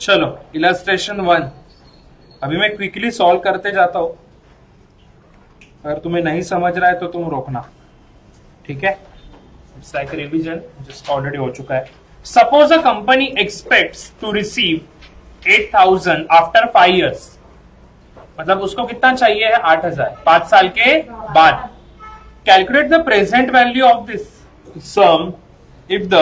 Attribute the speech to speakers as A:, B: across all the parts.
A: चलो इलस्ट्रेशन 1 अभी मैं क्विकली सॉल्व करते जाता हूं, अगर तुम्हें नहीं समझ रहा है तो तुम रोकना, ठीक है। It's like revision, just already हो चुका है। Suppose a company expects to receive 8,000 after 5 years, मतलब उसको कितना चाहिए है 8,000 5 साल के बाद। Calculate the present value of this sum if the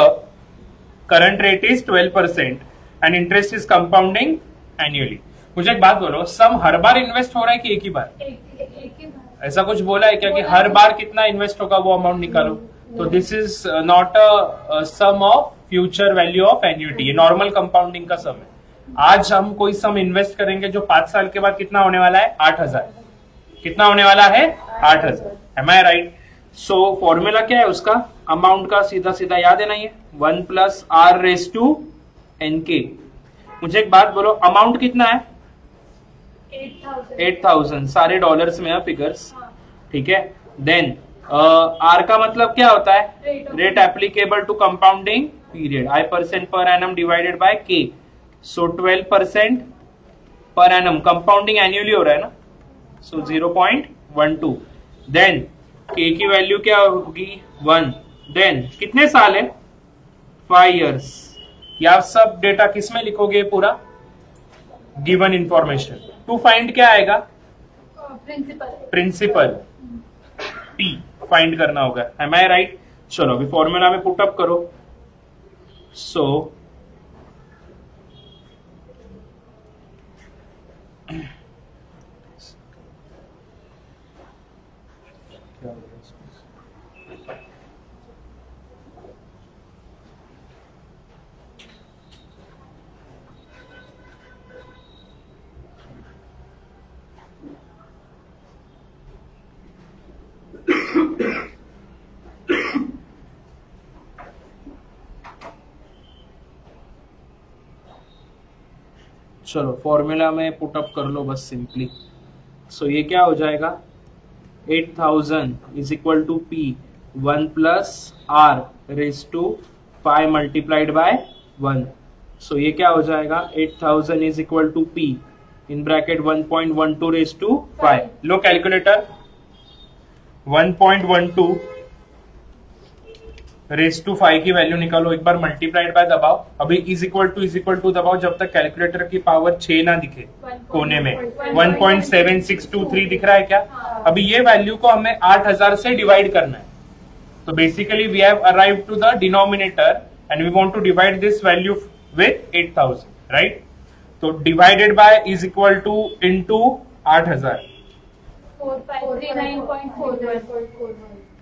A: current rate is 12% and interest is compounding annually. मुझे एक बात बोलो, सम हर बार इन्वेस्ट हो रहा है कि एक ही बार? एक ही बार। ऐसा कुछ बोला है क्या कि हर बार कितना इन्वेस्ट होगा वो अमाउंट निकालो? तो this is not a sum of future value of annuity, ये नॉर्मल कंपाउंडिंग का सम है। आज हम कोई सम इन्वेस्ट करेंगे जो 5 साल के बाद कितना होने वाला है 8,000। कितना होने वाला है 8,000। M I right? So formula क्या है उसका, अमाउंट का सीधा सीधा याद है ना, ये 1 + r⁻n_k। मुझे एक बात बोलो, अमाउंट कितना है 8,000, सारे डॉलर्स में है फिगर्स, ठीक है। देन आर का मतलब क्या होता है, rate applicable to compounding period, I% per annum divided by k। So 12% per annum, compounding annually हो रहा है ना, सो 0.12। देन k की वैल्यू क्या होगी 1। देन कितने साल है 5 years। या सब डेटा किस में लिखोगे पूरा, गिवन इंफॉर्मेशन। टू फाइंड क्या आएगा, प्रिंसिपल p फाइंड करना होगा। M I right? चलो अभी फॉर्मूला में पुट अप करो। सो चलो फॉर्मूला में पुट अप कर लो बस सिंपली। सो ये क्या हो जाएगा, 8,000 is equal to p 1 + r⁵ multiplied by 1। So ये क्या हो जाएगा, 8,000 is equal to p in bracket 1.12⁵ लो कैलकुलेटर, 1.12⁵ की वैल्यू निकालो, एक बार मल्टीप्लाइड बाय दबाओ, अभी इज इक्वल टू दबाओ जब तक कैलकुलेटर की पावर 6 ना दिखे कोने में। 1.7623 दिख रहा है क्या? अभी ये वैल्यू को हमें 8,000 से डिवाइड करना है। तो basically we have arrived to the denominator and we want to divide this value with 8,000, right? तो divided by is equal to into 8,000,
B: 4539.41।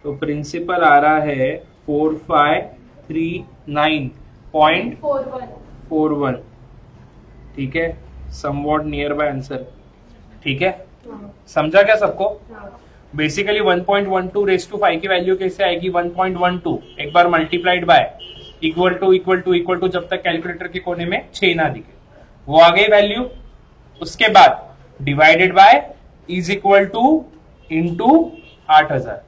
A: तो प्रिंसिपल आ रहा है 4539.41, ठीक है, समवॉट नियर बाय आंसर, ठीक है। समझा क्या सबको? बेसिकली 1.12⁵ की वैल्यू कैसे आएगी, 1.12 एक बार मल्टीप्लाइड बाय इक्वल टू जब तक कैलकुलेटर के कोने में 6 ना दिखे, वो आ गई वैल्यू। उसके बाद divided by is equal to into 8,000,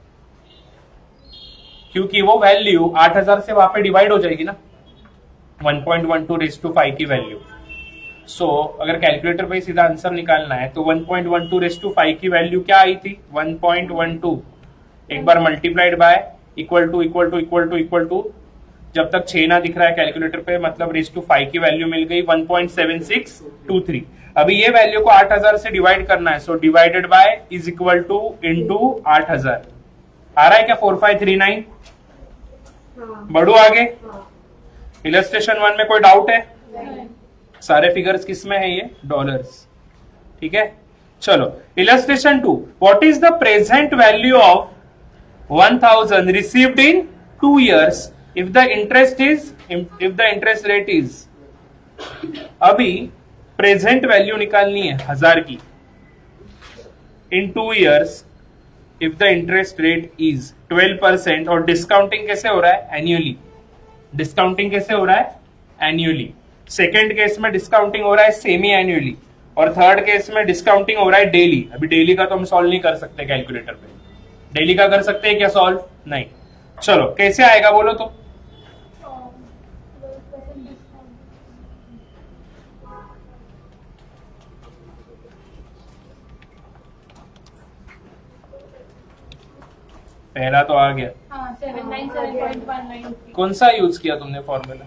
A: क्योंकि वो वैल्यू 8,000 से वहां पे डिवाइड हो जाएगी ना 1.12⁵ की वैल्यू। सो अगर कैलकुलेटर पे सीधा आंसर निकालना है तो 1.12⁵ की वैल्यू क्या आई थी 1.12, एक बार मल्टीप्लाइड बाय इक्वल टू जब तक 6 ना दिख रहा है कैलकुलेटर पे, मतलब ⁵ की वैल्यू मिल गई 1.7623। अभी ये वैल्यू को 8,000 से डिवाइड करना है, so divided by is equal to into 8,000। आ रहा है क्या 4539? बढ़ू आगे। इलस्ट्रेशन 1 में कोई डाउट है? सारे फिगर्स किस में है, ये डॉलर्स, ठीक है। चलो illustration 2, what is the present value of 1,000 received in 2 years if the interest rate is। अभी प्रेजेंट वैल्यू निकालनी है 1000 की इन 2 years if the interest rate is 12%, और डिस्काउंटिंग कैसे हो रहा है एन्युअली। डिस्काउंटिंग कैसे हो रहा है एन्युअली। सेकेंड केस में डिस्काउंटिंग हो रहा है सेमी एन्युअली, और थर्ड केस में डिस्काउंटिंग हो रहा है डेली। अभी डेली का तो हम सॉल्व नहीं कर सकते कैलकुलेटर पे, डेली का कर सकते हैं क्या सॉल्व? नहीं। चलो कैसे आएगा बोलो तो। पहला तो आ गया।
B: 797.193।
A: कौन सा यूज किया तुमने फॉर्मूला?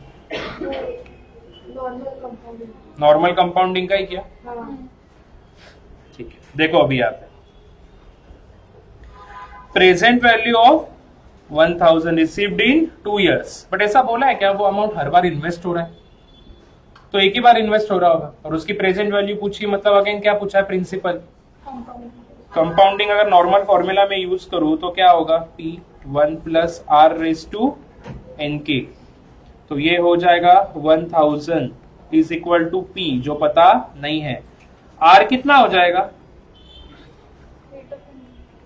A: नॉर्मल कंपाउंडिंग का ही किया। ठीक है, देखो अभी यहाँ पे present value of 1000 received in 2 years, but ऐसा बोला है क्या वो अमाउंट हर बार इन्वेस्ट हो रहा है? तो एक ही बार इन्वेस्ट हो रहा होगा, और उसकी प्रेजेंट वैल्यू पूछी, मतलब अगेन क्या पूछा है? Principal compounding. अगर नॉर्मल फॉर्मूला में यूज करूं तो क्या होगा? P1 + R⁻n(k), तो ये हो जाएगा 1000 = P, जो पता नहीं है। R कितना हो जाएगा?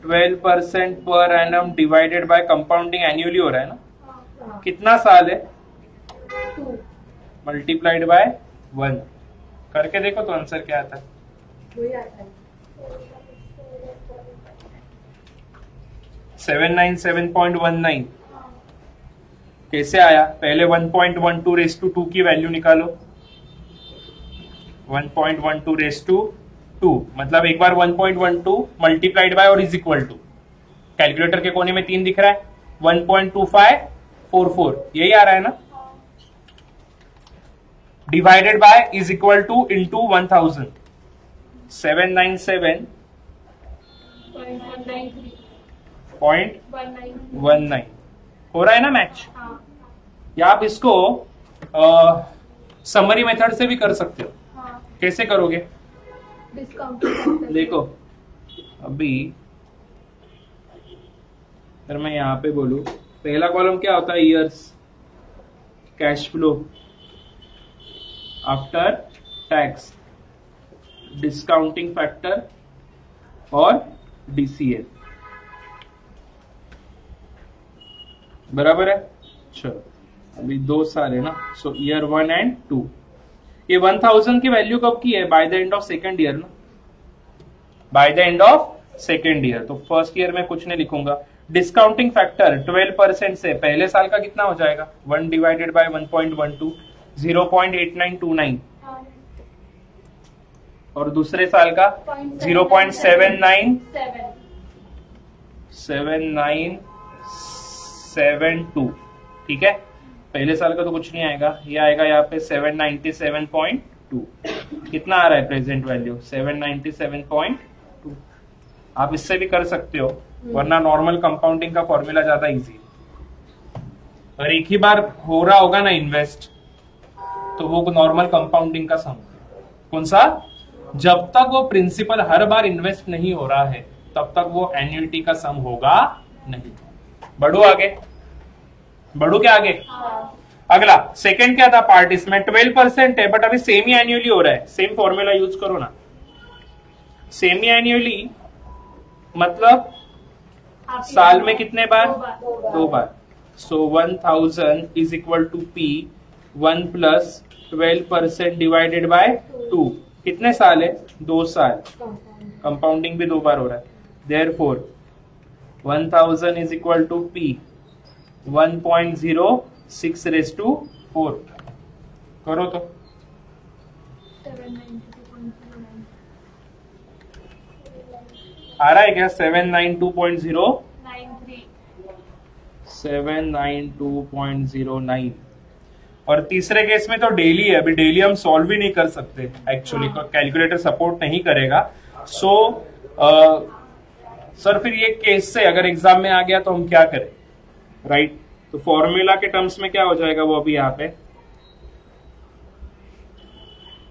A: 12% per annum divided by compounding annually हो रहा है ना, कितना साल है?
B: 2
A: मल्टीप्लाइड बाय 1 करके देखो तो आंसर क्या आता है? 797.19। कैसे आया? पहले 1.12 की वैल्यू निकालो। 1.12 मतलब एक बार 1.12 मल्टीप्लाइड बाय और इज इक्वल टू, कैलकुलेटर के कोने में 3 दिख रहा है, 1.2544 यही आ रहा है ना, divided by is equal to into 1000, 797.19 हो रहा है ना मैच? या आप इसको समरी मेथड से भी कर सकते हो। कैसे करोगे? देखो अभी अगर मैं यहां पे बोलूं, पहला कॉलम क्या होता है? Years, cash flow after tax, discounting factor और DCF, बराबर है। चलो अभी 2 साल है ना, सो ईयर 1 and 2। ये 1000 की वैल्यू कब की है? By the end of second year ना, by the end of second year. तो फर्स्ट ईयर में कुछ नहीं लिखूंगा। डिस्काउंटिंग फैक्टर 12% से पहले साल का कितना हो जाएगा? 1 डिवाइडेड बाय 1.12, 0.8929, और दूसरे साल का 0.7972। ठीक है, पहले साल का तो कुछ नहीं आएगा, ये आएगा यहाँ पे 797.2। कितना आ रहा है प्रेजेंट वैल्यू? 797.2। आप इससे भी कर सकते हो, वरना नॉर्मल कंपाउंडिंग का फॉर्मूला ज्यादा इजी है। और एक ही बार हो रहा होगा ना इन्वेस्ट, तो वो नॉर्मल कंपाउंडिंग का सम। कौन सा? जब तक वो प्रिंसिपल हर बार इन्वेस्ट नहीं हो रहा है तब तक वो एन्युइटी का सम होगा नहीं। बढ़ो आगे, बढ़ो क्या आगे? अगला सेकंड क्या था पार्ट? इसमें 12% है, बट अभी सेमी एन्युअली हो रहा है। सेम फॉर्मूला यूज करो ना, सेमी एन्युअली मतलब साल में कितने बार? 2 बार। सो 1000 = P 1 + 12% डिवाइडेड बाय 2, कितने साल है? 2 साल। कंपाउंडिंग भी 2 बार हो रहा है, देयरफॉर 1000 = P 1.06/4 करो तो
B: 792.09
A: आ रहा है क्या? 792.09। और तीसरे केस में तो डेली है, अभी डेली हम सॉल्व भी नहीं कर सकते एक्चुअली, कैलकुलेटर सपोर्ट नहीं करेगा। सो सर फिर ये केस से अगर एग्जाम में आ गया तो हम क्या करें? राइट, तो फॉर्मूला के टर्म्स में क्या हो जाएगा वो अभी यहाँ पे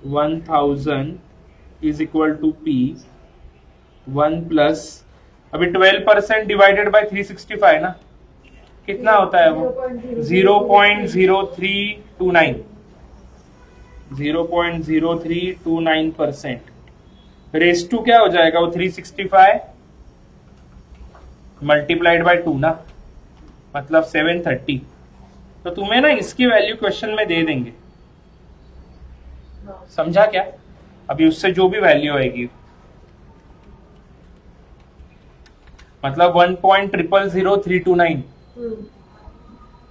A: 1000 = P 1 + अभी 12% डिवाइडेड बाय 365 ना, कितना होता है वो? 0.0329, 0.0329%। रेस टू क्या हो जाएगा वो? 365 मल्टीप्लाइड बाय 2 ना, मतलब 730। तो तुम्हें ना इसकी वैल्यू क्वेश्चन में दे देंगे, समझा क्या? अभी उससे जो भी वैल्यू आएगी, मतलब 1.000329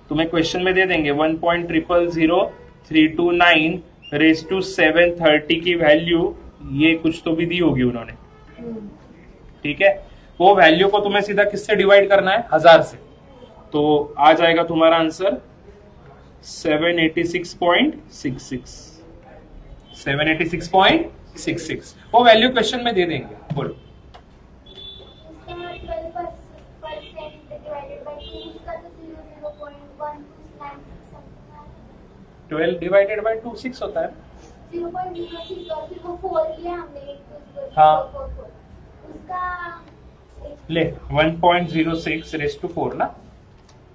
A: तुम्हें क्वेश्चन में दे देंगे। 1.000329 रेस टू 730 की वैल्यू, ये कुछ तो भी दी होगी उन्होंने। ठीक है, वो वैल्यू को तुम्हें सीधा किससे डिवाइड करना है, 1000 से। तो आ जाएगा तुम्हारा आंसर 786.66। 786.66 वो वैल्यू क्वेश्चन में दे देंगे। बोलो 12 डिवाइडेड बाय 2 6 होता है।
B: 0.06 और फिर वो 4 लिया हमने
A: हाँ।
B: उसका
A: ले 1.06 रेज़ टू 4 ना,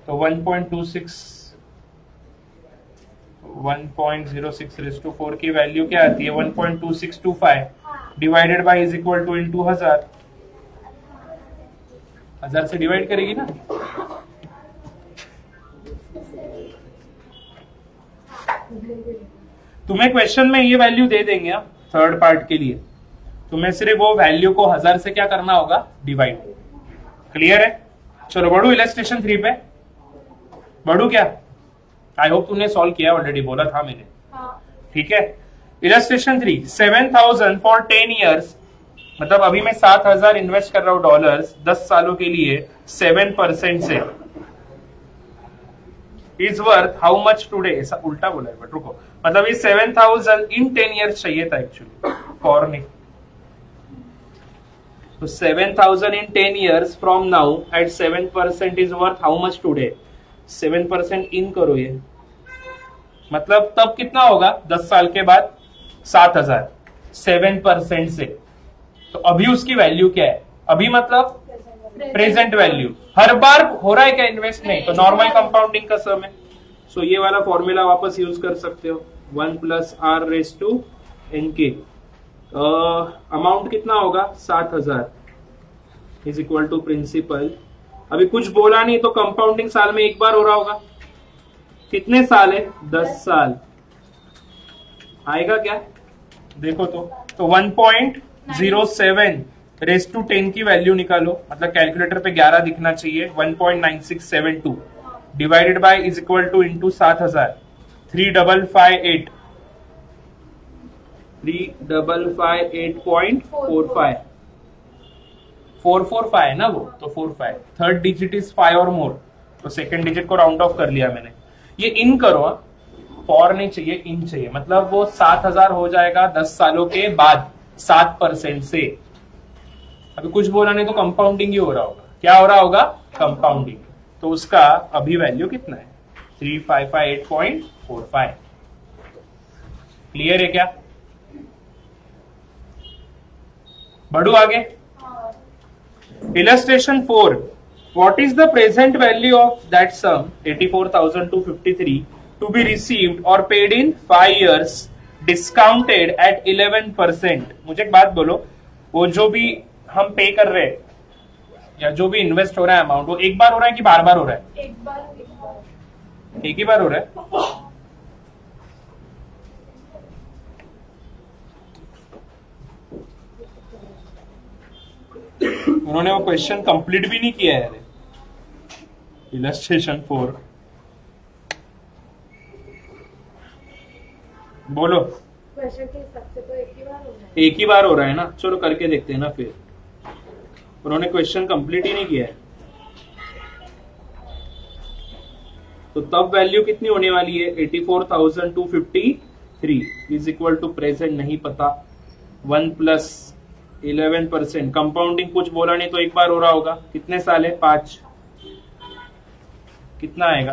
A: तो 1.06 रेज़ टू 4 की वैल्यू क्या आती है 1.2625 divided by is equal to into 1000। 1000 से डिवाइड करेगी ना। तुम्हें क्वेश्चन में ये वैल्यू दे देंगे हम थर्ड पार्ट के लिए, तुम्हें सिर्फ वो वैल्यू को 1000 से क्या करना होगा, डिवाइड। क्लियर है? चलो बढ़ू इलस्ट्रेशन 3 पे। बढ़ू क्या? आई होप तुमने सॉल्व किया ऑलरेडी, बोला था मैंने। ठीक है। इलस्ट्रेशन 3 7000 फॉर 10 ईयर्स, मतलब अभी मैं 7000 इन्वेस्ट कर रहा हूं डॉलर्स 10 सालों के लिए 7% से, is worth how much today. ऐसा उल्टा बोला है बट रुको, मतलब ये 7000 इन 10 ईयर्स चाहिए था एक्चुअली फॉर मी। तो 7000 in 10 years from now at 7% is worth how much today? 7% इन करो ये, मतलब तब कितना होगा 10 साल के बाद 7000 7% से। तो अभी उसकी वैल्यू क्या है, अभी मतलब प्रेजेंट वैल्यू। हर बार हो रहा है क्या इन्वेस्ट? नहीं, तो नॉर्मल कंपाउंडिंग का सम है। सो ये वाला फॉर्मूला वापस यूज कर सकते हो, 1 + r raise to nk। Amount कितना होगा 7000 इज इक्वल टू प्रिंसिपल। अभी कुछ बोला नहीं तो कंपाउंडिंग साल में एक बार हो रहा होगा। कितने साल है? 10 साल। आएगा क्या देखो तो 1.07 रेज़ टू 10 की वैल्यू निकालो, मतलब कैलकुलेटर पे 11 दिखना चाहिए। 1.9672 divided by is equal to into 7000 3558 3558.45 445 है ना वो, तो 45। थर्ड डिजिट इज 5 और मोर, तो सेकंड डिजिट को राउंड ऑफ कर लिया मैंने। ये इन करो, फॉर नहीं चाहिए, इन चाहिए, मतलब वो 7000 हो जाएगा 10 सालों के बाद 7% से। अभी कुछ बोला नहीं तो कंपाउंडिंग ही हो रहा होगा। क्या हो रहा होगा? कंपाउंडिंग। तो उसका अभी वैल्यू कितना है 3558.45। क्लियर है क्या? बढ़ू आगे। Illustration 4. What is the present value of that sum 84,253 to be received or paid in 5 years discounted at 11%? मुझे एक बात बोलो, वो जो भी हम पे कर रहे हैं या जो भी इन्वेस्ट हो रहा है अमाउंट, वो एक बार हो रहा है कि बार बार हो रहा है? एक ही बार हो रहा है। उन्होंने वो क्वेश्चन कंप्लीट भी नहीं किया है। इलस्ट्रेशन 4 बोलो।
B: क्वेश्चन के हिसाब से तो एक ही बार हो रहा है।
A: एक ही बार हो रहा है ना, चलो करके देखते हैं ना फिर। उन्होंने क्वेश्चन कंप्लीट ही नहीं किया है, तो तब वैल्यू कितनी होने वाली है 84,253 इज इक्वल टू प्रेजेंट नहीं पता 1 + 11%। कंपाउंडिंग कुछ बोला नहीं तो एक बार हो रहा होगा। कितने साल है? 5। कितना आएगा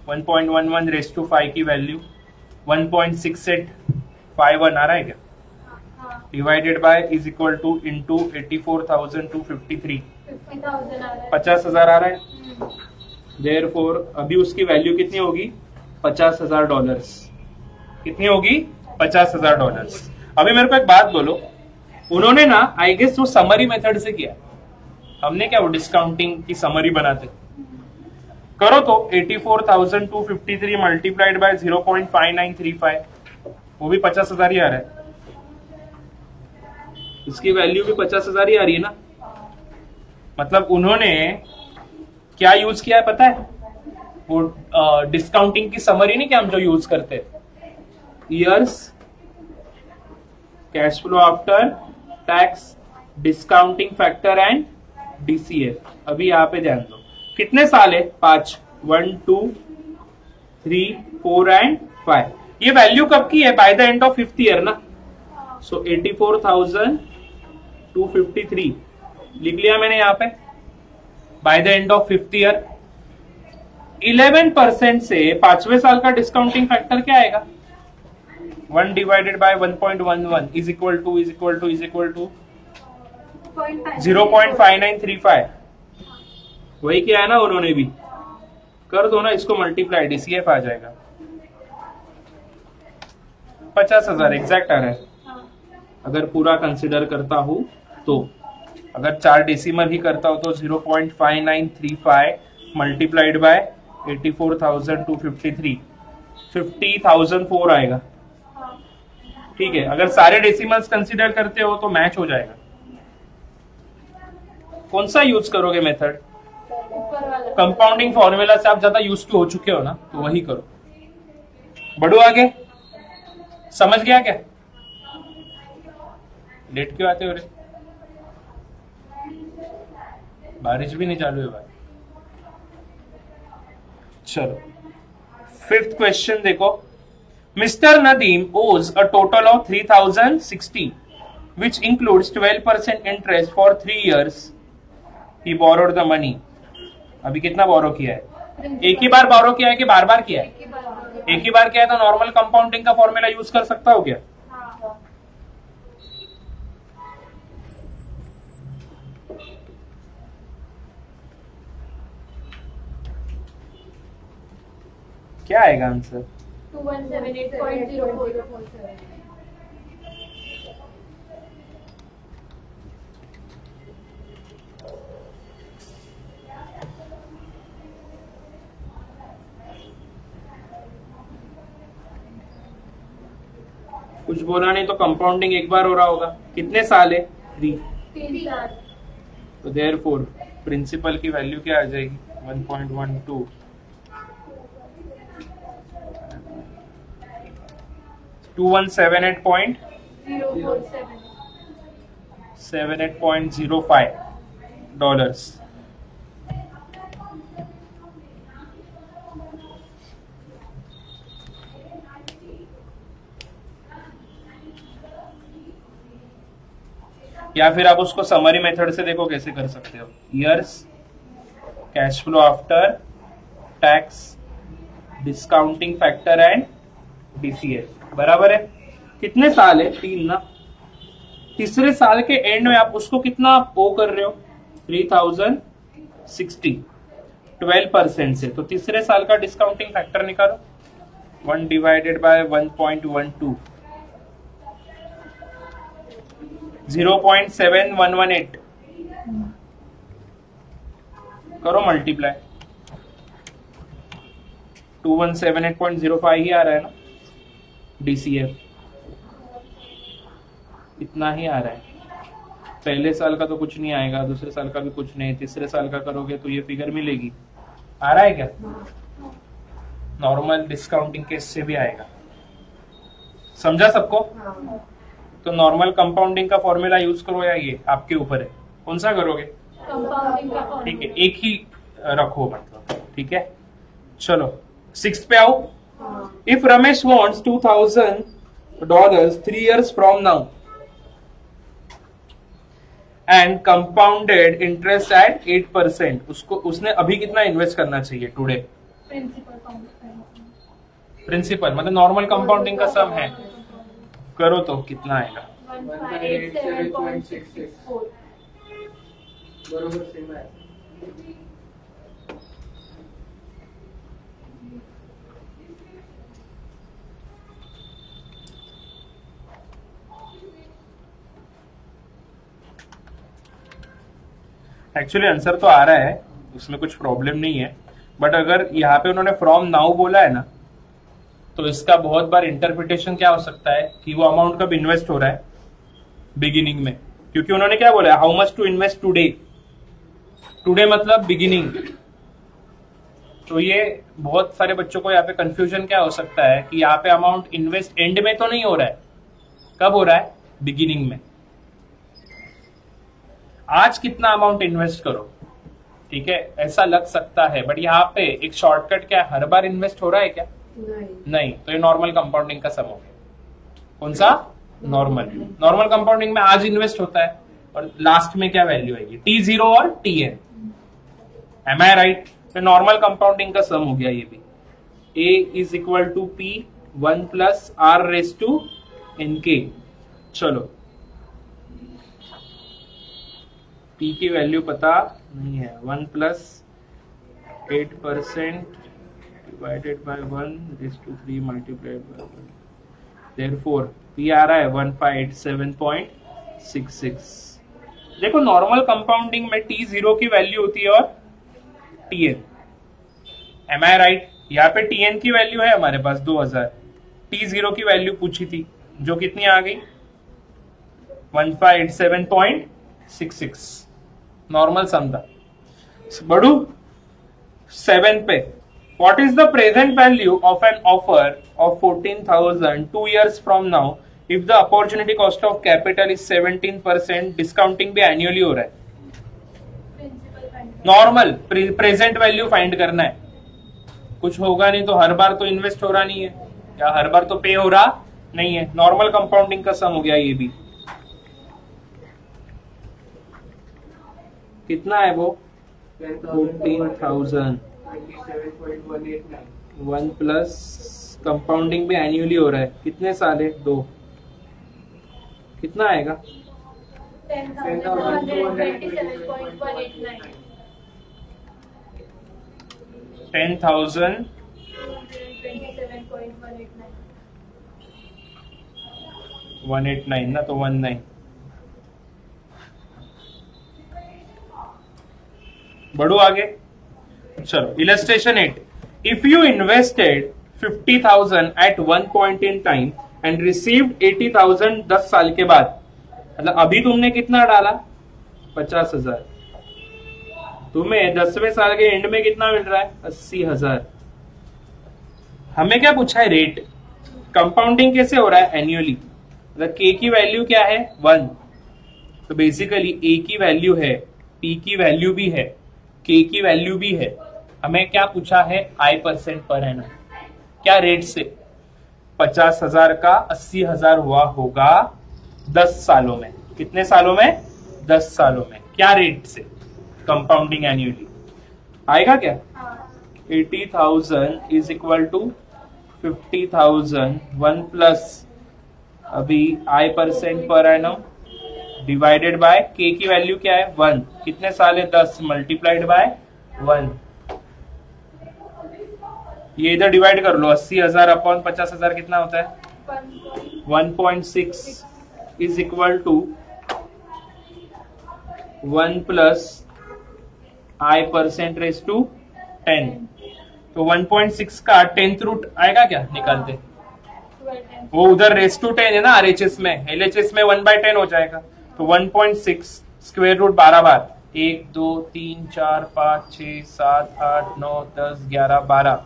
A: 1.11 रेज़ टू 5 की वैल्यू 1.6851 आ रहा है क्या? Divided by is equal to into 84,253 50,000 आ रहा है। देयरफॉर अभी उसकी वैल्यू कितनी होगी $50,000। कितनी होगी? $50,000। अभी मेरे को एक बात बोलो, उन्होंने ना आई गेस वो समरी मेथड से किया, हमने क्या वो डिस्काउंटिंग की समरी बनाते। करो तो 84,253 मल्टीप्लाइड बाय 0.5935, वो भी 50,000 ही आ रहा है। इसकी वैल्यू भी 50,000 ही आ रही है ना। मतलब उन्होंने क्या यूज किया है पता है? वो डिस्काउंटिंग की समरी नहीं क्या हम जो यूज करते, years cash flow after tax discounting factor and DCF. अभी यहाँ पे ध्यान दो, कितने साल है? 5, 1 2 3 4 एंड 5। ये वैल्यू कब की है? By the end of 5th year ना। सो 84,253 लिख लिया मैंने यहाँ पे, bye the end of 5th year. 11% से 5वें साल का डिस्काउंटिंग फैक्टर क्या आएगा? 1 divided by 1.11 is equal to 0.5935। वही किया है ना उन्होंने भी, कर दो ना इसको मल्टीप्लाई, डीसीएफ आ जाएगा 50,000 एग्जैक्ट आ रहा है। अगर पूरा कंसिडर करता हूं तो, अगर 4 डेसिमल ही करता हूं तो 0.5935 मल्टीप्लाइड बाय 84,253 50,004 आएगा। ठीक है, अगर सारे डेसिमल्स कंसिडर करते हो तो मैच हो जाएगा। कौन सा यूज करोगे मेथड? कंपाउंडिंग फॉर्मूला से आप ज्यादा यूज हो चुके हो ना, तो वही करो। बढ़ो आगे, समझ गया क्या? लेट क्यों आते हो रे? बारिश भी नहीं चालू है भाई। चलो 5th क्वेश्चन देखो। मिस्टर नदीम ओज a total of 3,060 which includes 12% interest for 3 years. He borrowed the money. अभी कितना बोरो किया है? एक ही बार बोरो किया है कि बार बार किया है? एक ही बार किया है, तो नॉर्मल कंपाउंडिंग का फॉर्मूला यूज कर सकता हो क्या? क्या आएगा आंसर?
B: 2178.0447।
A: कुछ बोला नहीं तो कंपाउंडिंग एक बार हो रहा होगा। कितने साल है? 3।
B: 3 साल।
A: तो देयरफॉर प्रिंसिपल की वैल्यू क्या आ जाएगी? 1.12 2178.08.05 डॉलर्स। या फिर आप उसको समरी मेथड से देखो कैसे कर सकते हो। Years, cash flow after tax, discounting factor and DCF. बराबर है। कितने साल है? 3 ना। तीसरे साल के एंड में आप उसको कितना ओ कर रहे हो? 3,060 12% से, तो तीसरे साल का डिस्काउंटिंग फैक्टर निकालो। 1 डिवाइडेड बाय 1.12 0.7118 करो मल्टीप्लाई। 2178.05 ही आ रहा है ना डीसीएफ, इतना ही आ रहा है। पहले साल का तो कुछ नहीं आएगा, दूसरे साल का भी कुछ नहीं, तीसरे साल का करोगे तो ये फिगर मिलेगी। आ रहा है क्या? नॉर्मल डिस्काउंटिंग केस से भी आएगा। समझा सबको? तो नॉर्मल कंपाउंडिंग का फॉर्मूला यूज करो या ये आपके ऊपर है, कौन सा करोगे?
B: कंपाउंडिंग का।
A: ठीक है, एक ही रखो मतलब। ठीक है, चलो 6th पे आओ। If Ramesh wants $2,000 3 years from now and compounded interest eight 8%, उसको उसने अभी कितना इन्वेस्ट करना चाहिए टुडे? प्रिंसिपल मतलब नॉर्मल कंपाउंडिंग का सम है, करो तो कितना आएगा?
B: 157.664।
C: बरोबर सेम है।
A: एक्चुअली आंसर तो आ रहा है, उसमें कुछ प्रॉब्लम नहीं है, बट अगर यहाँ पे उन्होंने फ्रॉम नाउ बोला है ना, तो इसका बहुत बार इंटरप्रिटेशन क्या हो सकता है कि वो अमाउंट कब इन्वेस्ट हो रहा है? बिगिनिंग में, क्योंकि उन्होंने क्या बोला है? How much to invest today. Today मतलब बिगिनिंग। तो ये बहुत सारे बच्चों को यहाँ पे कंफ्यूजन क्या हो सकता है कि यहाँ पे अमाउंट इन्वेस्ट एंड में तो नहीं हो रहा है, कब हो रहा है? बिगिनिंग में। आज कितना अमाउंट इन्वेस्ट करो, ठीक है, ऐसा लग सकता है, बट यहाँ पे एक शॉर्टकट क्या है, हर बार इन्वेस्ट हो रहा है क्या? नहीं, तो ये नॉर्मल कंपाउंडिंग का सम हो गया। कौन सा? नॉर्मल कंपाउंडिंग में आज इन्वेस्ट होता है और लास्ट में क्या वैल्यू आएगी, T0 और Tn। Am I right? तो नॉर्मल कंपाउंडिंग का सम हो गया ये भी। A is equal to P 1 plus R raise to NK। चलो P की वैल्यू पता नहीं है, 1 plus 8% divided by 1 raise to 3 multiplied by 1, therefore P आ रहा है 157.66। देखो नॉर्मल कंपाउंडिंग में T0 की वैल्यू होती है और Tn, एम आई राइट? यहाँ पे Tn की वैल्यू है हमारे पास 2000, T0 की वैल्यू पूछी थी जो कितनी आ गई 157.66, नॉर्मल सम था। बढ़ू 7 पे, what is the present value of an offer of 14,000 2 years from now if the opportunity cost of capital is 17%, discounting भी एनुअली हो रहा है। नॉर्मल प्रेजेंट वैल्यू फाइंड करना है, कुछ होगा नहीं तो हर बार तो इन्वेस्ट हो रहा नहीं है या हर बार तो पे हो रहा नहीं है, नॉर्मल कंपाउंडिंग का सम हो गया ये भी। कितना है वो 14,000, 1 प्लस कंपाउंडिंग भी एनुअली हो रहा है, कितने साल है 2, कितना आएगा
B: 10,227.189।
A: 10,189 ना, तो 19। बढ़ो आगे, चलो illustration 8। If you invested 50,000 at one point in time and received 80,000 10 साल के बाद, मतलब अभी तुमने कितना डाला 50,000, तुम्हें 10वें साल के एंड में कितना मिल रहा है 80,000। हमें क्या पूछा है, रेट। कंपाउंडिंग कैसे हो रहा है, एन्युअली, मतलब K की वैल्यू क्या है 1, तो बेसिकली A की वैल्यू है, P की वैल्यू भी है, K की वैल्यू भी है। हमें क्या पूछा है I% पर एनम, क्या रेट से, 50,000 का 80,000 हुआ होगा 10 सालों में। कितने सालों में? 10 सालों में। क्या रेट से, कंपाउंडिंग एन्युअली आएगा क्या? 80,000 इज इक्वल टू 50,000 1 प्लस अभी I% per annum divided by K की वैल्यू क्या है 1, कितने साल है 10 मल्टीप्लाइड बाय 1। ये इधर डिवाइड कर लो, 80,000 अपॉन 50,000 कितना होता है 1.6 is equal to 1 plus I% raise to 10। तो 1.6 का 10th रूट आएगा क्या, निकालते? वो उधर रेस टू 10 है ना RHS में, LHS में 1/10 हो जाएगा। तो 1.6 square root 12 bar, 1 2 3 4 5 6 7 8 9 10 11 12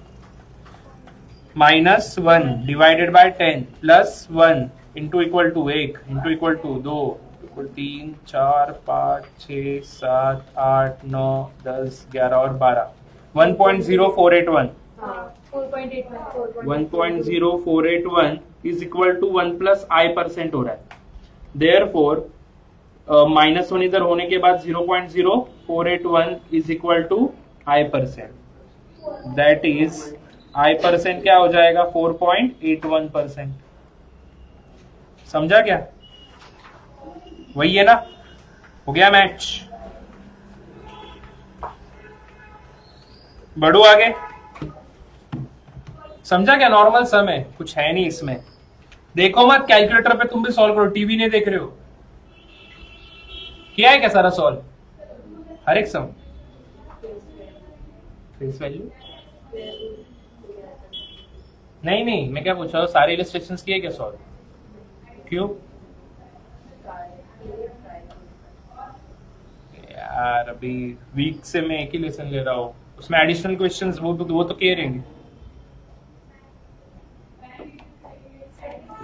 A: minus 1 divided by 10 plus 1 into equal to 1 into equal to 2 equal 3 4 5 6 7 8 9 10 11 और 12 1.0481 1.0481 is equal to 1 plus I% हो रहा है। देयरफॉर -1 इधर होने के बाद 0.0481 is equal to I%, that is I% क्या हो जाएगा 4.81%। समझा क्या? वही है ना, हो गया मैच। बढ़ो आगे, समझा क्या? नॉर्मल सम है, कुछ है नहीं इसमें। देखो मत कैलकुलेटर पे, तुम भी सॉल्व करो, टीवी नहीं देख रहे हो। किया है क्या सारा सॉल्व, हर एक सम? फेस वैल्यू नहीं, मैं क्या पूछ रहा हूँ, सारे इलस्ट्रेशंस किए क्या सॉल्व? क्यों यार, अभी वीक से मैं एक ही लेसन ले रहा हूँ, उसमें एडिशनल क्वेश्चंस वो तो किए रहेंगे।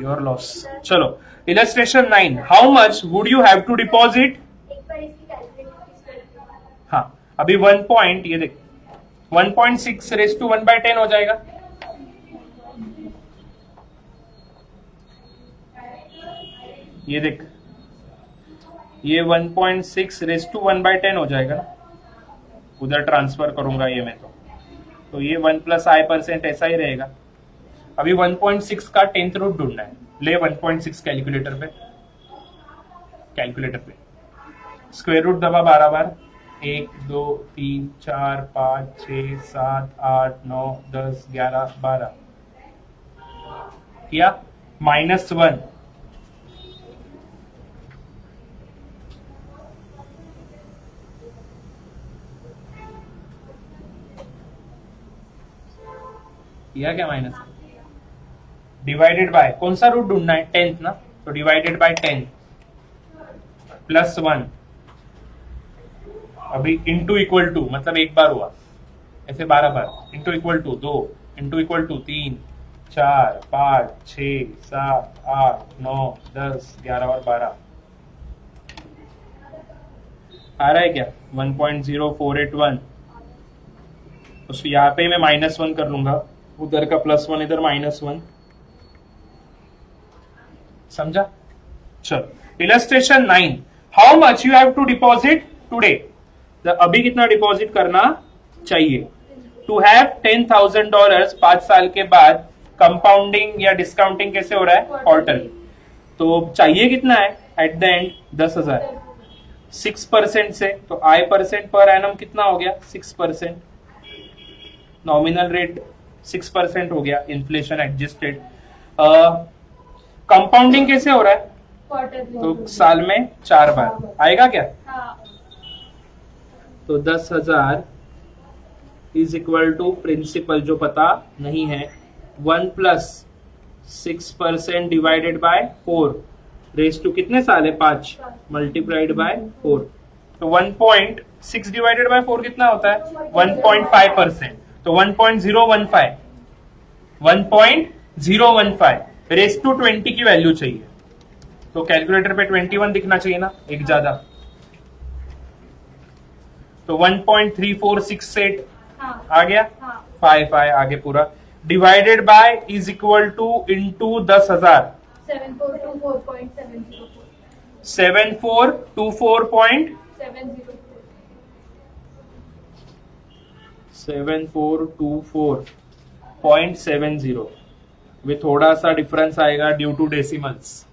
A: Your loss. चलो illustration 9, how much would you have to deposit अभी 1 पॉइंट, ये देख 1.6 रेस टू 1/10 हो जाएगा। ये देख ये 1.6 रेस टू 1/10 हो जाएगा ना, उधर ट्रांसफर करूंगा ये मैं तो ये 1 प्लस i% ऐसा ही रहेगा। अभी 1.6 का 10th रूट ढूंढना है। ले 1.6 कैलकुलेटर पे स्क्वायर रूट दबा 12 बार। 1 2 3 4 5 6 7 8 9 10 11 12 किया -1। किया क्या माइनस, डिवाइडेड बाय कौन सा रूट ढूंढना है 10th ना, तो डिवाइडेड बाय 10 +1। अभी इंटू इक्वल टू मतलब एक बार हुआ, ऐसे 12 बार। Into equal to 2, into equal to 3 4 5 6 7 8 9 10 11 और 12 आ रहा है क्या 1.0481। उसको यहाँ पे मैं -1 कर लूंगा, उधर का +1 इधर -1, समझा। चलो illustration 9, how much you have to deposit today. अभी कितना डिपॉजिट करना चाहिए टू हैव $10,000 5 साल के बाद। कंपाउंडिंग या डिस्काउंटिंग कैसे हो रहा है, क्वार्टरली। तो चाहिए कितना है एट द एंड 10,000। 6% से तो i% पर एनम कितना हो गया 6%, नॉमिनल रेट 6% हो गया, इन्फ्लेशन एडजस्टेड। कंपाउंडिंग कैसे हो रहा है, तो साल में 4 बार आएगा क्या। तो 10,000 इज इक्वल टू प्रिंसिपल जो पता नहीं है 1 + 6% डिवाइडेड बाय 4 रेस टू कितने साल है 5 मल्टीप्लाइड बाय 4। तो 1.6 डिवाइडेड बाय 4 कितना होता है 1.5%। तो 1.015 रेस टू 20 की वैल्यू चाहिए। तो कैलकुलेटर पे 21 दिखना चाहिए ना, एक ज्यादा। तो 1.3468 आ गया, 5 आगे पूरा divided by is equal to into 10,000 7424.70 with थोड़ा सा डिफरेंस आएगा ड्यू टू डेसिमल्स।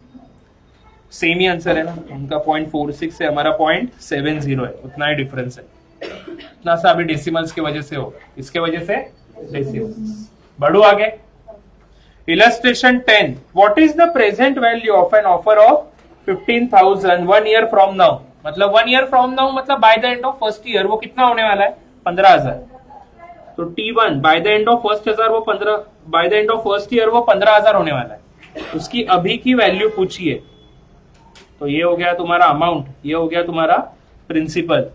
A: सेम ही आंसर है ना, उनका 0.46 है, हमारा 0.70 है, उतना ही डिफरेंस है। इतना सा अभी डेसिमल्स की वजह से हो, इसके वजह से डेसिमल्स। बढ़ो आगे। Illustration 10, what is the present value of an offer of 15,000 1 year from now. मतलब 1 year फ्रॉम नाउ मतलब bye the end of first year वो कितना होने वाला है 15,000। तो T1 bye the end of first year वो 15,000 होने वाला है। उसकी अभी की वैल्यू पूछिए। तो ये हो गया तुम्हारा अमाउंट, ये हो गया तुम्हारा प्रिंसिपल।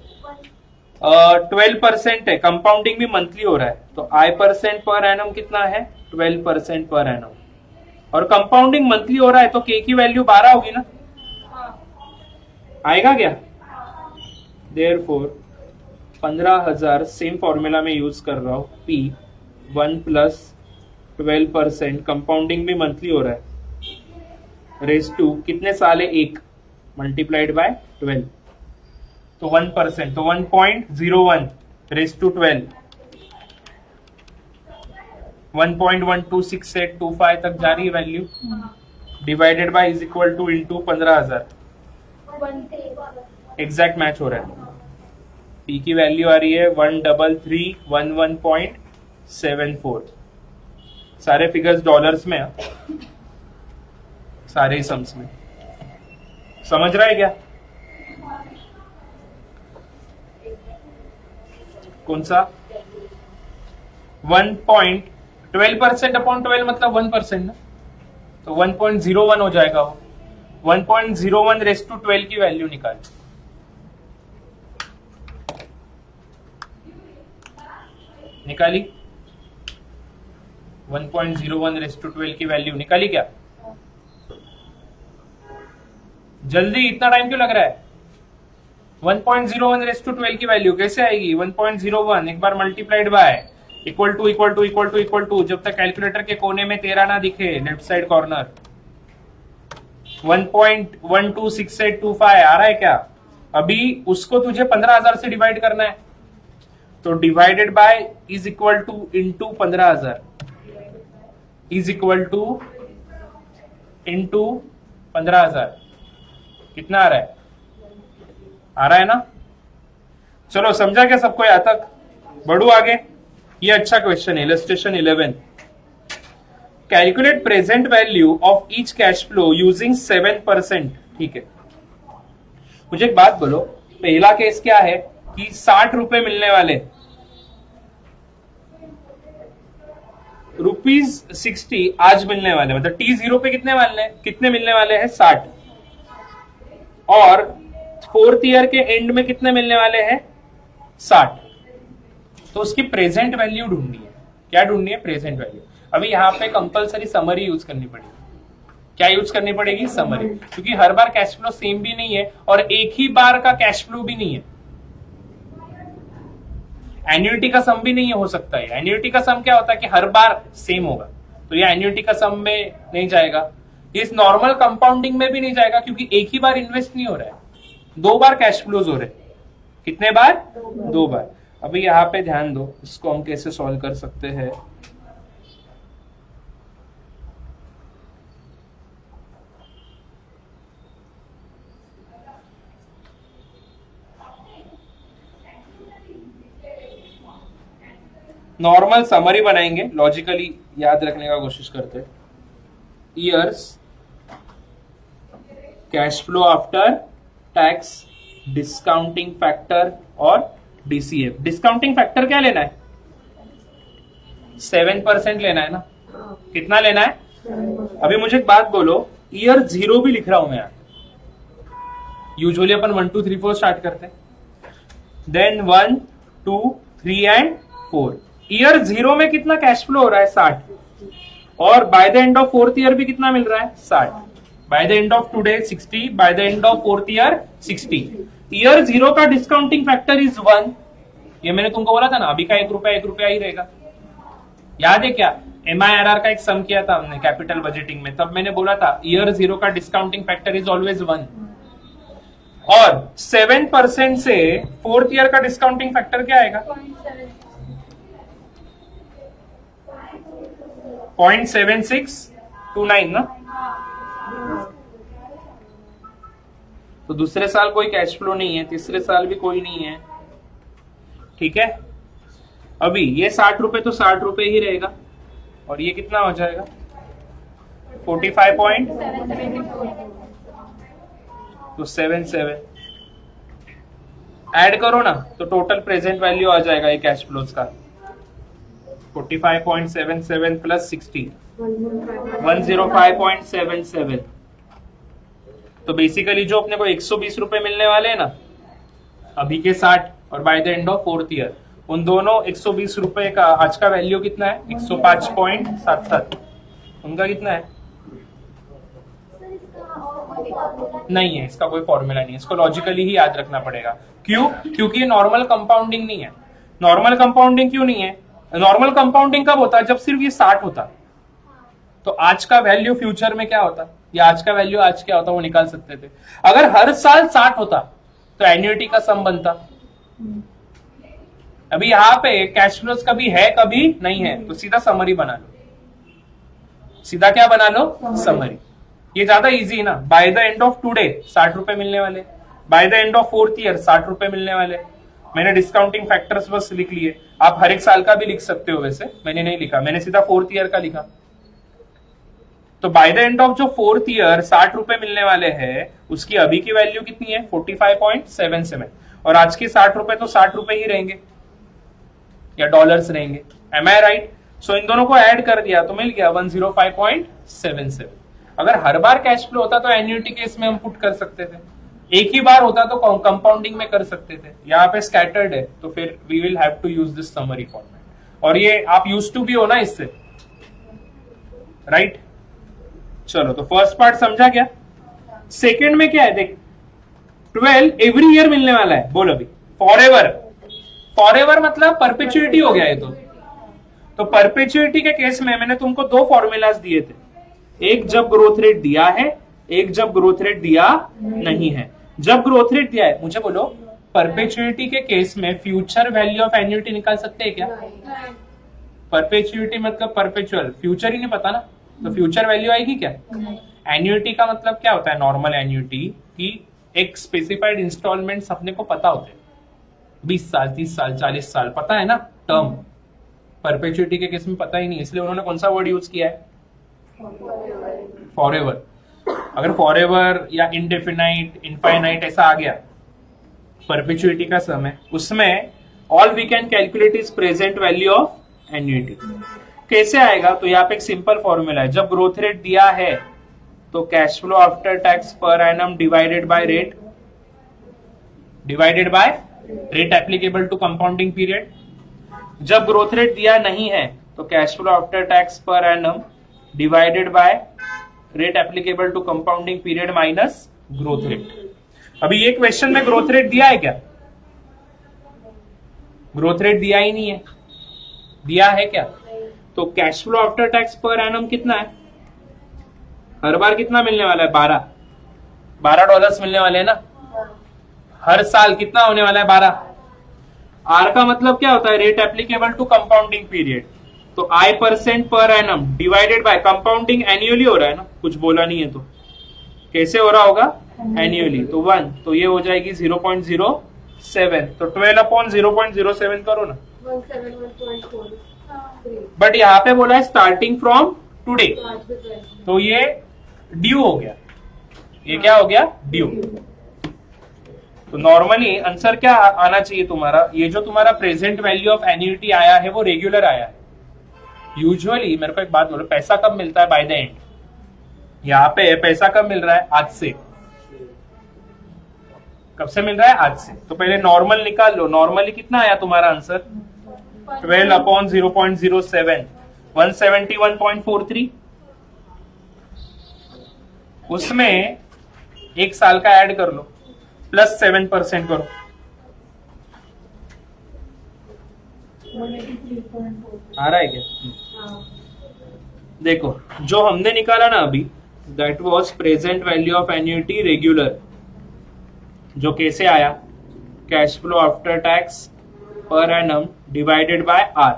A: 12% है, कंपाउंडिंग भी मंथली हो रहा है, तो i% पर एनम कितना है 12% पर एनम, और कंपाउंडिंग मंथली हो रहा है तो k की वैल्यू 12 होगी ना, आएगा क्या। देयरफॉर 15,000 सेम फॉर्मूला में यूज कर रहा हूं, P 1 + 12%, कंपाउंडिंग भी मंथली हो रहा है, रेस टू कितने साल है 1 मल्टीप्लाइड बाय 12, तो 1%, तो 1.01 रेस टू 12, 1.126825 तक जा रही है value, divided by is equal to into 15,000, exact match हो रहा है। पी की वैल्यू आ रही है 13311.74। सारे फिगर्स डॉलर्स में है, सारे सम्स में। समझ रहा है क्या, कौन सा 1.12% अपॉन 12 मतलब 1% ना, तो 1.01 हो जाएगा वो। 1.01 रेस टू 12 की वैल्यू निकाल, निकाली 1.01 रेस टू 12 की वैल्यू निकाली क्या। जल्दी, इतना टाइम क्यों लग रहा है, 1.01 रेस टू 12 की वैल्यू कैसे आएगी? 1.01 एक बार multiplied by equal to equal to equal to equal to, जब तक कैलकुलेटर के कोने में 13 ना दिखे लेफ्ट साइड कॉर्नर, 1.126825 आ रहा है क्या? अभी उसको तुझे 15,000 से डिवाइड करना है, तो divided by is equal to into 15,000 is equal to into 15,000 कितना आ रहा है? आ रहा है ना? चलो समझा क्या सबको यहां तक? बढ़ू आगे। ये अच्छा क्वेश्चन है, illustration 11। Calculate present value of each cash flow using 7%। ठीक है, मुझे एक बात बोलो, पहला केस क्या है कि 60 रुपए मिलने वाले, ₹60 आज मिलने वाले, मतलब T0 पे कितने मिलने वाले हैं? 60। और 4th ईयर के एंड में कितने मिलने वाले हैं? 60। तो उसकी प्रेजेंट वैल्यू ढूंढनी है। क्या ढूंढनी है? Present value. अभी यहाँ पे कंपलसरी समरी यूज करनी पड़ेगी। क्या यूज करनी पड़ेगी? समरी, क्योंकि हर बार कैश फ्लो सेम भी नहीं है और एक ही बार का कैश फ्लो भी नहीं है। एन्युइटी का सम भी नहीं हो सकता है। एन्युइटी का सम क्या होता है कि हर बार सेम होगा, तो ये एन्युइटी का सम में नहीं जाएगा। इस नॉर्मल कंपाउंडिंग में भी नहीं जाएगा, क्योंकि एक ही बार इन्वेस्ट नहीं हो रहा है, 2 बार कैश फ्लोज हो रहे हैं। कितने बार? 2 बार। अभी यहां पे ध्यान दो, इसको हम कैसे सॉल्व कर सकते हैं। नॉर्मल समरी बनाएंगे, लॉजिकली याद रखने का कोशिश करते हैं। Years cash flow after tax, discounting factor और डीसीएफ। डिस्काउंटिंग फैक्टर क्या लेना है? 7% लेना है ना? कितना लेना है? अभी मुझे एक बात बोलो, ईयर 0 भी लिख रहा हूं मैं यार। यूजुअली अपन 1 2 3 4 स्टार्ट करते हैं, देन 1 2 3 एंड 4। ईयर 0 में कितना कैश फ्लो हो रहा है? 60। और bye the end of 4th year भी कितना मिल रहा है? 60। Bye the end of today 60, bye the end of 4th year 60। Year 0 का डिस्काउंटिंग फैक्टर इज 1। ये मैंने तुमको बोला था ना, अभी का ₹1 ₹1 ही रहेगा। याद है क्या? MIRR का एक सम किया था हमने कैपिटल बजटिंग में, तब मैंने बोला था ईयर 0 का डिस्काउंटिंग फैक्टर इज ऑलवेज 1। और 7% से 4th ईयर का डिस्काउंटिंग फैक्टर क्या आएगा? 0.7629 ना? तो दूसरे साल कोई कैश फ्लो नहीं है, तीसरे साल भी कोई नहीं है। ठीक है, अभी ये 60 रुपए तो 60 रुपए ही रहेगा, और ये कितना हो जाएगा? 45 तो 77 ऐड करो ना, तो टोटल प्रेजेंट वैल्यू आ जाएगा ये कैश फ्लोज का 45.77 प्लस 60 105.77। तो बेसिकली जो अपने को 120 रुपए मिलने वाले हैं ना, अभी के 60 और bye the end of 4th year, उन दोनों 120 रुपए का आज का वैल्यू कितना है? 105.77। उनका कितना है? नहीं है, इसका कोई फॉर्मूला नहीं है, इसको लॉजिकली ही याद रखना पड़ेगा। क्यों? क्योंकि नॉर्मल कंपाउंडिंग नहीं है। नॉर्मल कंपाउंडिंग क्यों नहीं है? नॉर्मल कंपाउंडिंग कब होता है? जब सिर्फ ये 60 होता। तो आज का वैल्यू फ्यूचर में क्या होता, या आज का वैल्यू आज क्या होता, वो निकाल सकते थे। अगर हर साल 60 होता तो एन्युइटी का सम बनता। अभी यहाँ पे कैश फ्लोज कभी है कभी नहीं है, तो सीधा समरी बना लो। सीधा क्या बना लो? समरी। ये ज्यादा इजी है ना। By the end of today 60 रुपए मिलने वाले, bye the end of 4th year 60 रुपए मिलने वाले। मैंने डिस्काउंटिंग फैक्टर्स बस लिख लिए, आप हर एक साल का भी लिख सकते हो, वैसे मैंने नहीं लिखा, मैंने सीधा 4th ईयर का लिखा। तो बाय द एंड ऑफ जो 4th ईयर 60 रुपए मिलने वाले हैं, उसकी अभी की वैल्यू कितनी है? 45.77। और आज के 60 रुपए तो 60 रुपए ही रहेंगे, या डॉलर्स रहेंगे। M I right? सो इन दोनों को ऐड कर दिया तो मिल गया 105.77। अगर हर बार कैश फ्लो होता तो एन्युइटी केस में हम पुट कर सकते थे, एक ही बार होता तो कंपाउंडिंग में कर सकते थे। यहाँ पे स्कैटर्ड है, तो फिर we will have to use this summary format. और ये आप यूज टू भी हो ना इससे, राइट? चलो, तो फर्स्ट पार्ट समझा क्या? सेकंड में क्या है देख, 12 एवरी ईयर मिलने वाला है। बोलो अभी फॉरएवर। फॉरएवर मतलब परपेचुइटी हो गया ये तो परपेचुइटी के केस में मैंने तुमको दो फॉर्मूलाज दिए थे, एक जब ग्रोथ रेट दिया है, एक जब ग्रोथ रेट दिया नहीं है। जब ग्रोथ रेट दिया है, मुझे बोलो परपेचुइटी के केस में फ्यूचर वैल्यू ऑफ एन्युइटी निकाल सकते हैं क्या? परपेचुइटी मतलब परपेचुअल, फ्यूचर ही नहीं पता ना, तो फ्यूचर वैल्यू आएगी क्या? एन्युइटी का मतलब क्या होता है? नॉर्मल एन्युइटी की एक स्पेसिफाइड इंस्टॉलमेंट्स अपने को पता होते हैं, 20 साल 30 साल 40 साल पता है ना टर्म। परपेचुइटी के केस में पता ही नहीं, इसलिए उन्होंने कौन सा वर्ड यूज किया है? फॉरएवर। अगर फॉरएवर या इंडेफिनाइट इनफाइनाइट ऐसा आ गया परपेचुइटी का समय, उसमें all we can calculate is present value of annuity. कैसे आएगा? तो यहाँ पे एक सिंपल फॉर्मूला है, जब ग्रोथ रेट दिया है तो cash flow after tax per annum divided by rate applicable to compounding period. जब ग्रोथ रेट दिया नहीं है तो cash flow after tax per annum divided by rate applicable to compounding period minus growth rate. अभी ये question में growth rate दिया है क्या? ग्रोथ रेट दिया ही नहीं है, दिया है क्या? तो cash flow after tax per annum कितना है? हर बार कितना मिलने वाला है? $12 मिलने वाले हैं ना। हर साल कितना होने वाला है? 12। आर का मतलब क्या होता है? Rate applicable to compounding period. तो I% per annum divided by compounding annually हो रहा है ना, कुछ बोला नहीं है तो कैसे हो रहा होगा? एनुअली। तो 1, तो ये हो जाएगी 0.07, तो 12/0.07 करो ना।
B: 171.4।
A: बट यहाँ पे बोला है स्टार्टिंग फ्रॉम टुडे, तो ये ड्यू हो गया। ये क्या हो गया? ड्यू। तो नॉर्मली आंसर क्या आना चाहिए तुम्हारा? ये जो तुम्हारा प्रेजेंट वैल्यू ऑफ एन्युइटी आया है वो रेगुलर आया है। यूजुअली मेरे को एक बात बोलो, पैसा कब मिलता है? By the and. यहाँ पे पैसा कब मिल रहा है? आज से। कब से मिल रहा है? आज से। तो पहले नॉर्मल निकाल लो। नॉर्मली कितना आया तुम्हारा आंसर? 12/0.07, 171.43। उसमें एक साल का ऐड कर लो, प्लस 7% करो,
B: 183.4
A: आ रहा है क्या? देखो जो हमने निकाला ना अभी, that was present value of annuity regular, जो कैसे आया? Cash flow after tax per annum divided by R.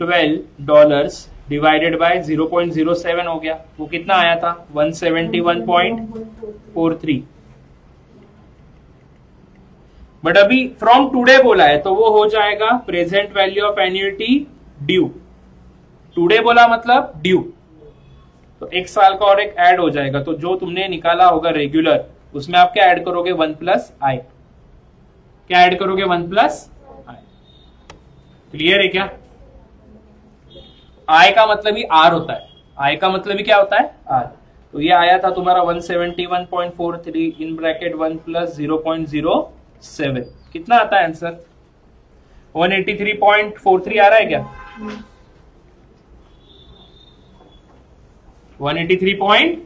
A: $12 divided by 0.07 हो गया, वो कितना आया था? 171.43। बट अभी फ्रॉम टुडे बोला है तो वो हो जाएगा present value of annuity due. Today बोला मतलब ड्यू, तो एक साल का और एक ऐड हो जाएगा। तो जो तुमने निकाला होगा रेगुलर, उसमें आप क्या ऐड करोगे? 1+i। क्या ऐड करोगे? 1+i। क्लियर है क्या? I का मतलब ही R होता है। I का मतलब ही क्या होता है? R। तो ये आया था तुम्हारा 171.43 इन ब्रैकेट 1+0.07। कितना आता है आंसर? 183.43 आ रहा है क्या? 183.